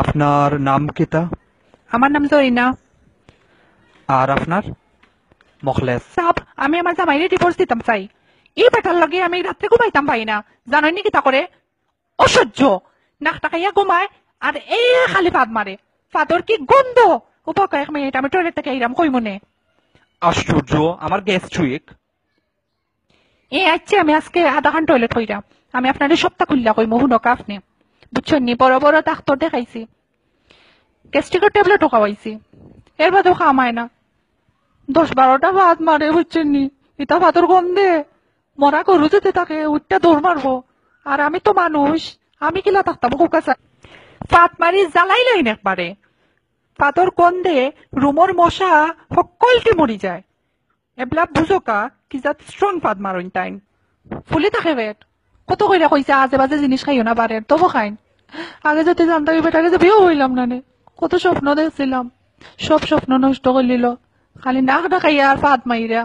আপনার নাম কিতা? আমার নাম জরিনা। আর আপনার? মখলেস। সাব, আমি আমার জামাইরে ডিভোর্স দিতাম চাই। এই বেটার লগে আমি রাত্রে ঘুমাইতাম পাই না। জানোই নি কিতা করে? অসহ্য। নাকটা খাইয়া ঘুমায় আর এই খালি পাদ মারে। ফাদর কি গন্ধ। উপাক 1 মিনিট, আমি টয়লেট থেকে আইরাম কই মনে। আশ্চর্য, আমার গ্যাস্ট্রিক। আচ্ছা, আমি আজকে আধা ঘন্টা টয়লেট হইরাম। আমি আপনার সপ্তাহ খুললা কই মহুনকা আপনি বুঝছেন নি? বড় বড় ডাক্তার দেখাইছি, গ্যাস্ট্রিকের ট্যাবলেটও খাওয়াইছি, এর বাদেও খামায় না। 10-12টা ভাত মারে বুঝছেন নি? এটা ভাতর গন্ধে মরা গরু যেতে থাকে উঠটা দৌড় মারবো। আর আমি তো মানুষ, আমি কিলা থাকতাম কুকাশা পাত মারি জ্বালাই লাইন একবারে। পাতর গন্ধে রুমর মশা সকলকে মরি যায়। এবলা বুঝোকা কি যাত স্ট্রং পাত মারইন টাইম ফুলি থাকে পেট। কত কইরা কইছে আজে বাজে জিনিস খাইও না বারের, তবু খাইন। আগে যদি জানতাম এই বেটাকে যে বিয়েও হইলাম না নে। কত স্বপ্ন দেখছিলাম, সব স্বপ্ন নষ্ট করে নিল খালি নাক ডাকাইয়া আর পাত মাইরা।